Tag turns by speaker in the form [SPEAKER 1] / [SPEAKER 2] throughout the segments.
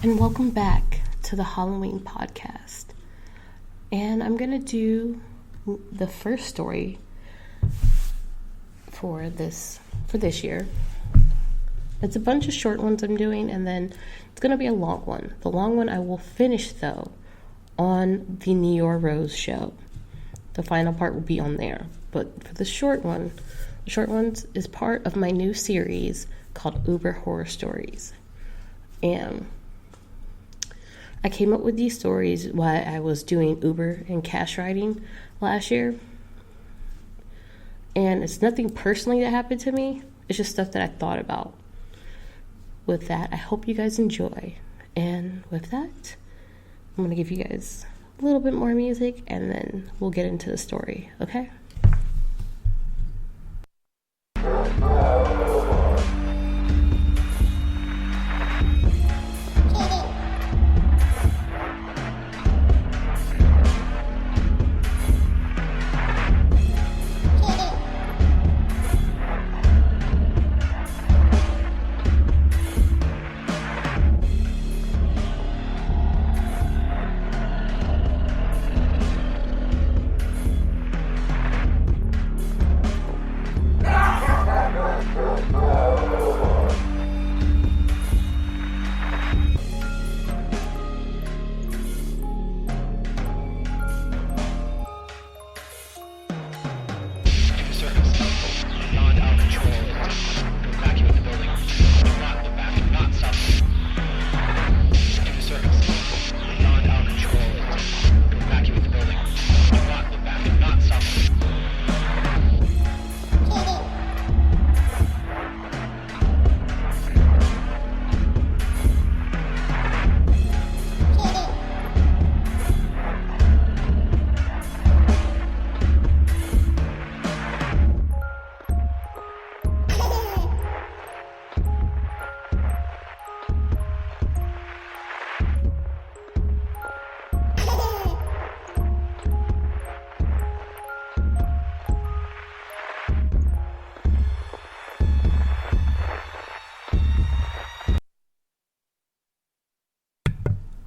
[SPEAKER 1] And welcome back to the Halloween podcast. And I'm going to do the first story for this year. It's a bunch of short ones I'm doing, and then it's going to be a long one. The long one I will finish, though, on the Noir Rose show. The final part will be on there. But for the short ones is part of my new series called Uber Horror Stories. And I came up with these stories while I was doing Uber and cash riding last year. And it's nothing personally that happened to me. It's just stuff that I thought about. With that, I hope you guys enjoy. And with that, I'm going to give you guys a little bit more music and then we'll get into the story, okay?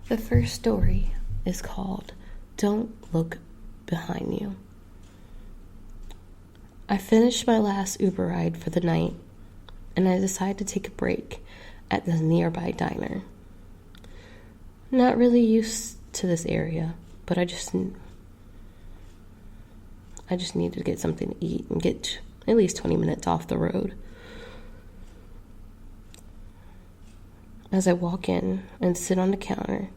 [SPEAKER 1] The first story is called Don't Look Behind You. I finished my last Uber ride for the night, and I decided to take a break at the nearby diner. Not really used to this area, but I just needed to get something to eat and get at least 20 minutes off the road. As I walk in and sit at the counter,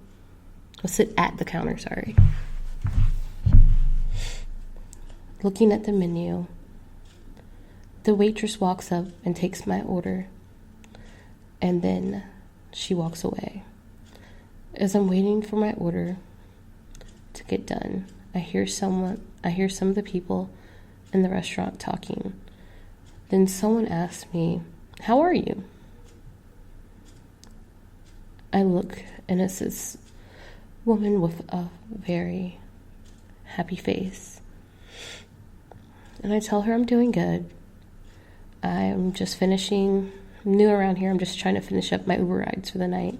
[SPEAKER 1] looking at the menu, the waitress walks up and takes my order, and then she walks away. As I'm waiting for my order to get done, I hear some of the people in the restaurant talking. Then someone asks me, "How are you?" I look, and it's this woman with a very happy face. And I tell her I'm doing good. I'm just new around here. I'm just trying to finish up my Uber rides for the night.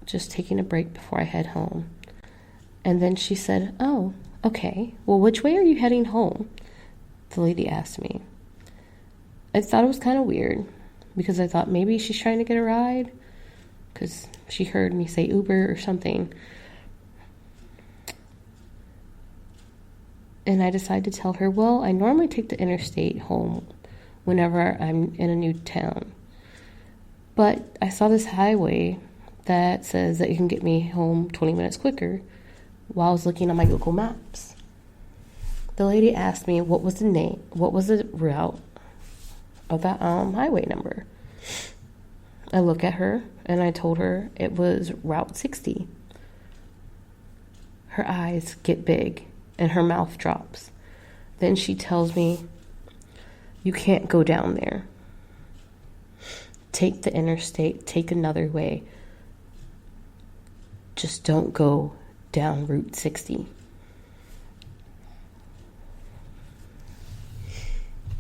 [SPEAKER 1] Just taking a break before I head home. And then she said, "Oh, okay. Well, which way are you heading home?" The lady asked me. I thought it was kind of weird because I thought maybe she's trying to get a ride because she heard me say Uber or something. And I decided to tell her, well, I normally take the interstate home whenever I'm in a new town. But I saw this highway that says that you can get me home 20 minutes quicker while I was looking on my Google Maps. The lady asked me what was the route of that highway number. I look at her and I told her it was Route 60. Her eyes get big and her mouth drops. Then she tells me, "You can't go down there. Take the interstate, take another way. Just don't go down Route 60.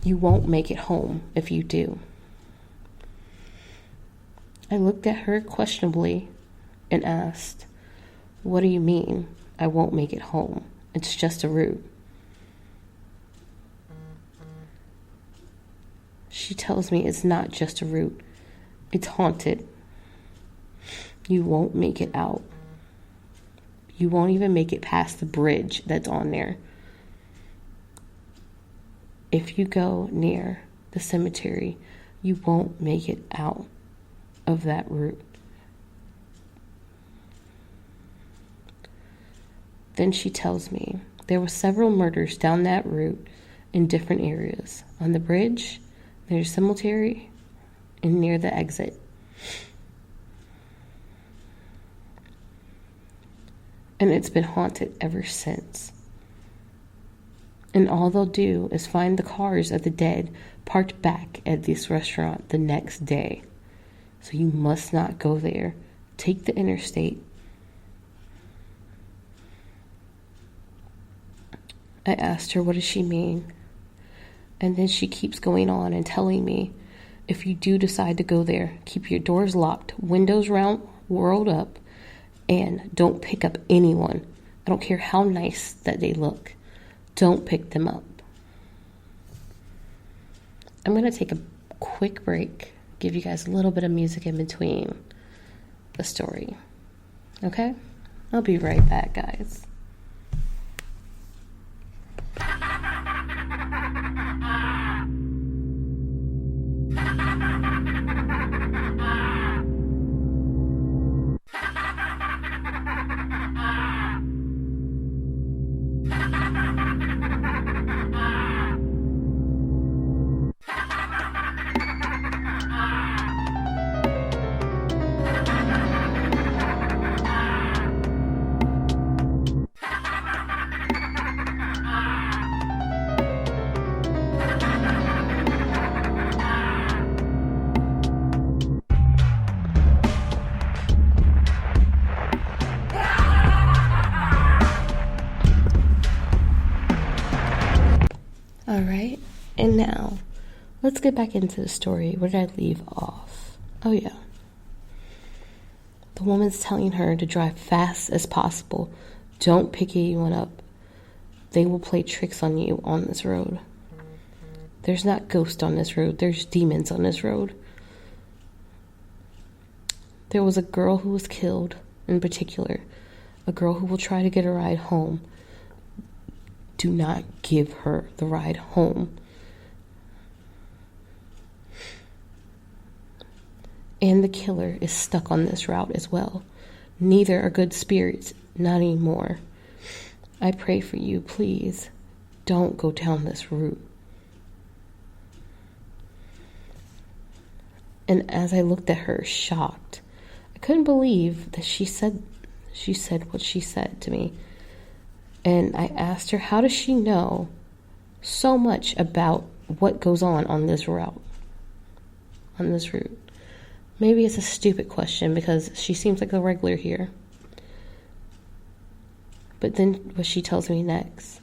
[SPEAKER 1] You won't make it home if you do." I looked at her questionably and asked, "What do you mean I won't make it home? It's just a route." She tells me it's not just a route. It's haunted. You won't make it out. You won't even make it past the bridge that's on there. If you go near the cemetery, you won't make it out of that route. Then she tells me there were several murders down that route in different areas. On the bridge, near the cemetery, and near the exit. And it's been haunted ever since. And all they'll do is find the cars of the dead parked back at this restaurant the next day. So you must not go there. Take the interstate. I asked her, what does she mean? And then she keeps going on and telling me, if you do decide to go there, keep your doors locked, windows rolled up, and don't pick up anyone. I don't care how nice that they look. Don't pick them up. I'm going to take a quick break, give you guys a little bit of music in between the story. Okay? I'll be right back, guys. Alright, and now, let's get back into the story. Where did I leave off? Oh yeah. The woman's telling her to drive fast as possible. Don't pick anyone up. They will play tricks on you on this road. There's not ghosts on this road. There's demons on this road. There was a girl who was killed, in particular. A girl who will try to get a ride home. Do not give her the ride home. And the killer is stuck on this route as well. Neither are good spirits, not anymore. I pray for you, please. Don't go down this route. And as I looked at her, shocked, I couldn't believe that she said what she said to me. And I asked her, how does she know so much about what goes on this route? On this route. Maybe it's a stupid question because she seems like a regular here. But then what she tells me next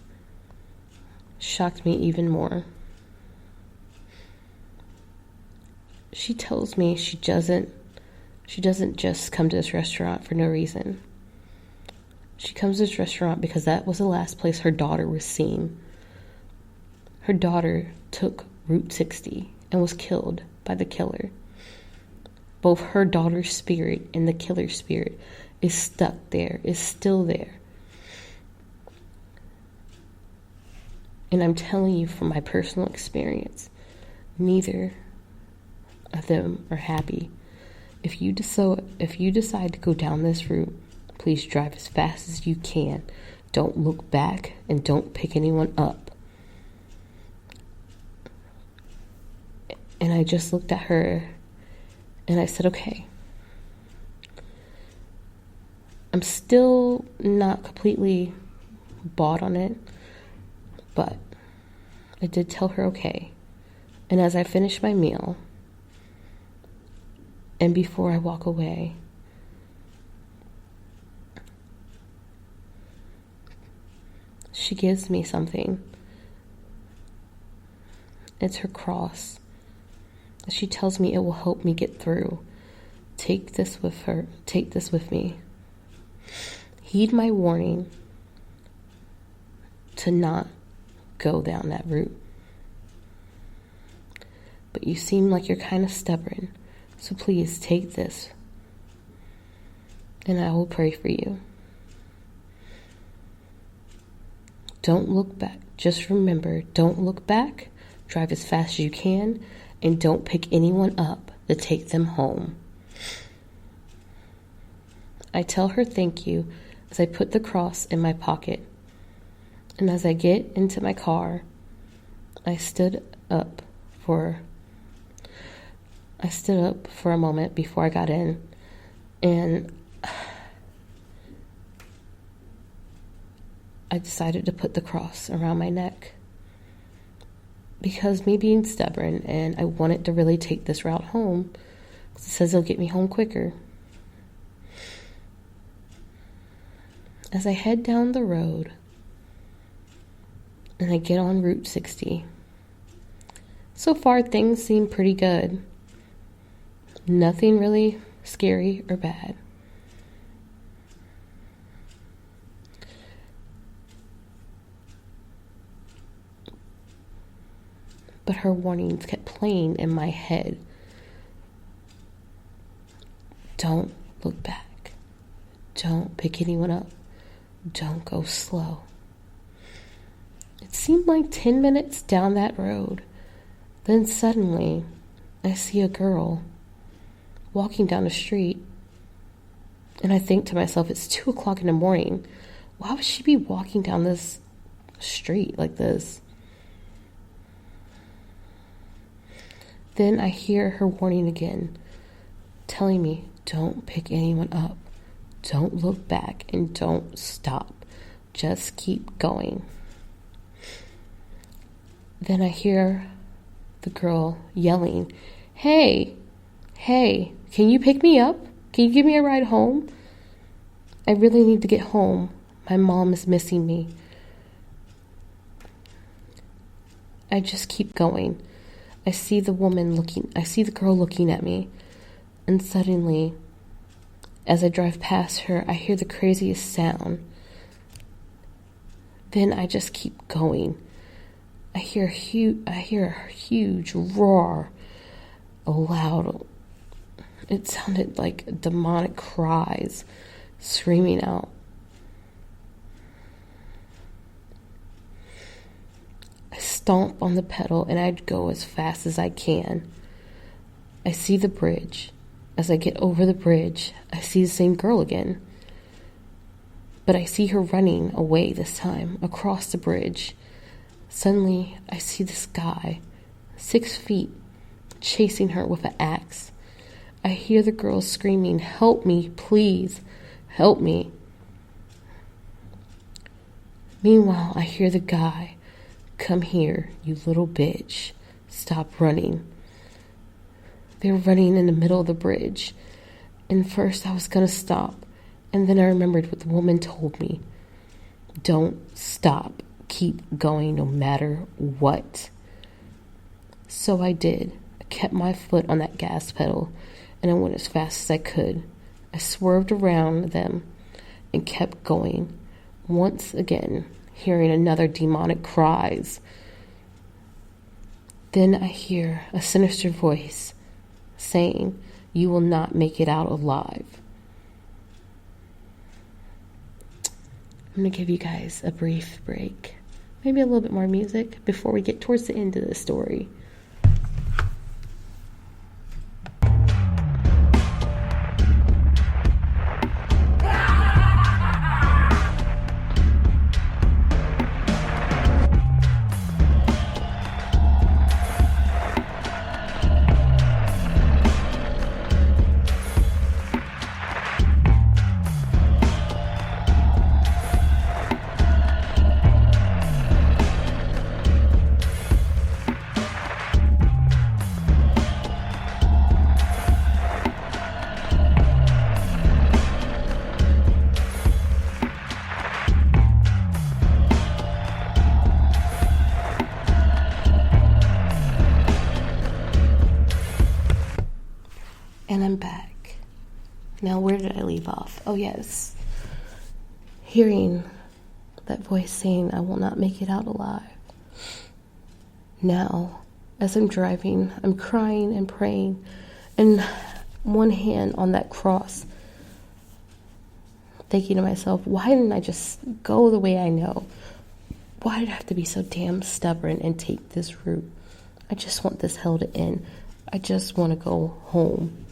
[SPEAKER 1] shocked me even more. She tells me she doesn't just come to this restaurant for no reason. She comes to this restaurant because that was the last place her daughter was seen. Her daughter took Route 60 and was killed by the killer. Both her daughter's spirit and the killer's spirit is stuck there, is still there. And I'm telling you from my personal experience, neither of them are happy. If you decide to go down this route, please drive as fast as you can. Don't look back and don't pick anyone up. And I just looked at her and I said, okay. I'm still not completely bought on it, but I did tell her okay. And as I finished my meal, and before I walk away, she gives me something. It's her cross. She tells me it will help me get through. Take this with her. Take this with me. Heed my warning to not go down that route. But you seem like you're kind of stubborn, so please take this, and I will pray for you. Don't look back. Just remember, don't look back, drive as fast as you can, and don't pick anyone up to take them home. I tell her thank you as I put the cross in my pocket. And as I get into my car, I stood up for a moment before I got in, and I decided to put the cross around my neck because me being stubborn, and I wanted to really take this route home because it says it'll get me home quicker. As I head down the road and I get on Route 60, so far things seem pretty good. Nothing really scary or bad. But her warnings kept playing in my head. Don't look back. Don't pick anyone up. Don't go slow. It seemed like 10 minutes down that road. Then suddenly, I see a girl walking down the street. And I think to myself, it's 2 o'clock in the morning. Why would she be walking down this street like this? Then I hear her warning again, telling me, don't pick anyone up. Don't look back and don't stop. Just keep going. Then I hear the girl yelling, hey, can you pick me up? Can you give me a ride home? I really need to get home. My mom is missing me. I just keep going. I see the girl looking at me, and suddenly, as I drive past her, I hear the craziest sound. Then I just keep going. I hear a huge roar, it sounded like demonic cries, screaming out. I stomp on the pedal and I'd go as fast as I can. I see the bridge. As I get over the bridge, I see the same girl again. But I see her running away this time, across the bridge. Suddenly, I see this guy, 6 feet, chasing her with an axe. I hear the girl screaming, help me, please, help me. Meanwhile, I hear the guy, come here, you little bitch, stop running. They were running in the middle of the bridge. And first I was going to stop. And then I remembered what the woman told me. Don't stop. Keep going no matter what. So I did. I kept my foot on that gas pedal. And I went as fast as I could. I swerved around them and kept going. Once again, hearing another demonic cries. Then I hear a sinister voice saying, you will not make it out alive. I'm going to give you guys a brief break, maybe a little bit more music before we get towards the end of the story. And I'm back. Now, where did I leave off? Oh, yes. Hearing that voice saying, I will not make it out alive. Now, as I'm driving, I'm crying and praying, and one hand on that cross, thinking to myself, why didn't I just go the way I know? Why did I have to be so damn stubborn and take this route? I just want this hell to end. I just want to go home.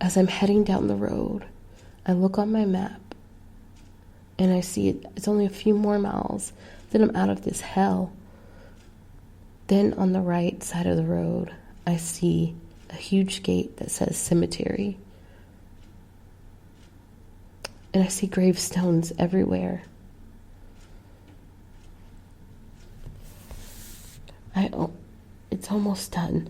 [SPEAKER 1] As I'm heading down the road, I look on my map and I see it's only a few more miles, then I'm out of this hell. Then on the right side of the road, I see a huge gate that says cemetery. And I see gravestones everywhere. It's almost done.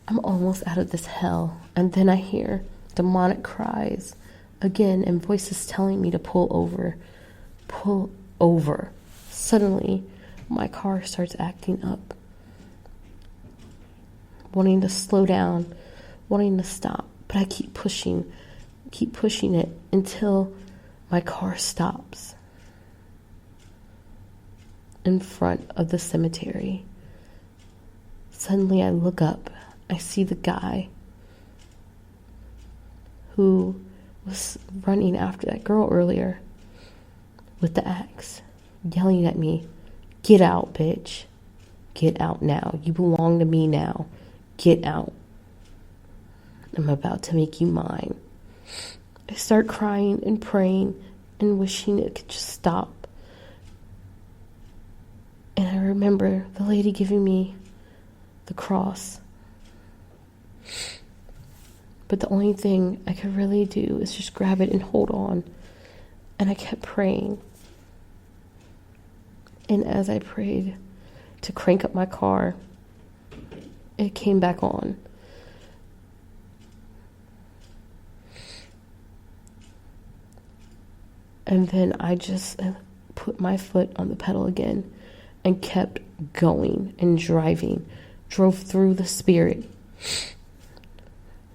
[SPEAKER 1] I'm almost out of this hell. And then I hear demonic cries again and voices telling me to pull over. Pull over. Suddenly, my car starts acting up. Wanting to slow down, wanting to stop. But I keep pushing it until my car stops in front of the cemetery. Suddenly I look up. I see the guy who was running after that girl earlier with the axe, yelling at me, "Get out, bitch. Get out now. You belong to me now. Get out. I'm about to make you mine." I start crying and praying and wishing it could just stop. And I remember the lady giving me the cross. But the only thing I could really do is just grab it and hold on. And I kept praying. And as I prayed to crank up my car, it came back on. And then I just put my foot on the pedal again and kept going and driving. Drove through the spirit.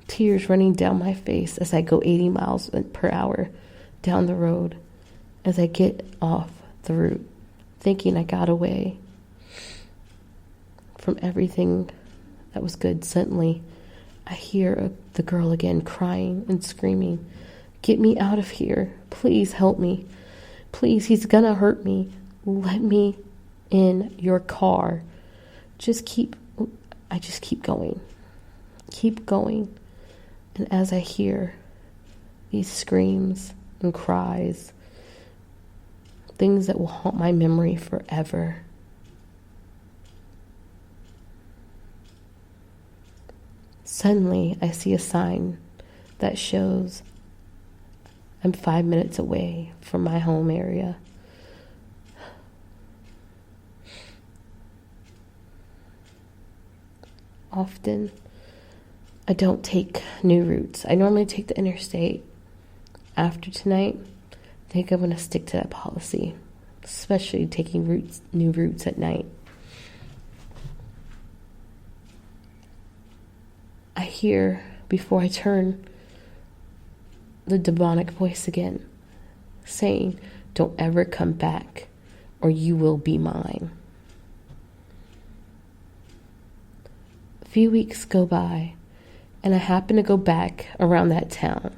[SPEAKER 1] Tears running down my face as I go 80 miles per hour down the road as I get off the route, thinking I got away from everything that was good. Suddenly, I hear the girl again crying and screaming, "Get me out of here. Please help me. Please, he's gonna hurt me. Let me in your car." I just keep going. Keep going. And as I hear these screams and cries, things that will haunt my memory forever, suddenly I see a sign that shows I'm 5 minutes away from my home area. Often, I don't take new routes. I normally take the interstate. After tonight, I think I'm going to stick to that policy, especially taking new routes at night. I hear, before I turn, the demonic voice again, saying, "Don't ever come back, or you will be mine." A few weeks go by, and I happen to go back around that town.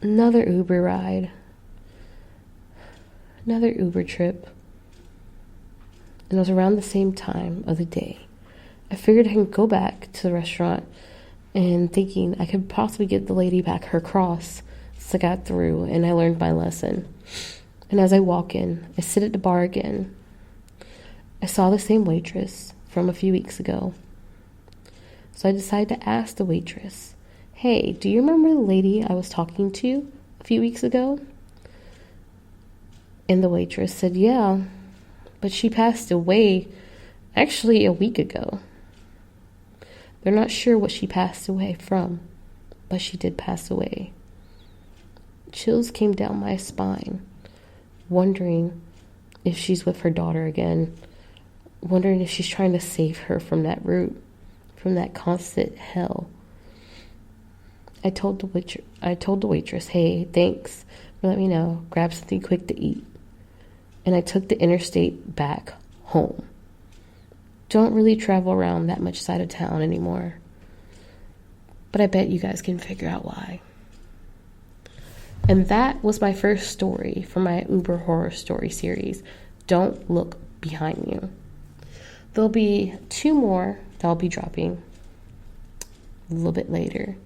[SPEAKER 1] Another Uber ride, another Uber trip, and it was around the same time of the day. I figured I could go back to the restaurant and thinking I could possibly get the lady back her cross. So I got through and I learned my lesson. And as I walk in, I sit at the bar again. I saw the same waitress from a few weeks ago. So I decided to ask the waitress, "Hey, do you remember the lady I was talking to a few weeks ago?" And the waitress said, "Yeah, but she passed away actually a week ago." They're not sure what she passed away from, but she did pass away. Chills came down my spine, wondering if she's with her daughter again, wondering if she's trying to save her from that route, from that constant hell. I told the waitress, "Hey, thanks for letting me know. Grab something quick to eat." And I took the interstate back home. Don't really travel around that much side of town anymore. But I bet you guys can figure out why. And that was my first story for my Uber horror story series. Don't look behind you. There'll be 2 more that I'll be dropping a little bit later.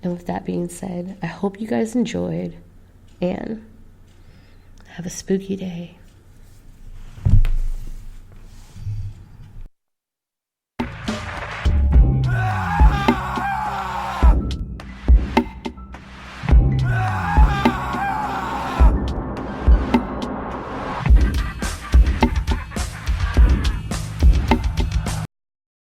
[SPEAKER 1] And with that being said, I hope you guys enjoyed and have a spooky day.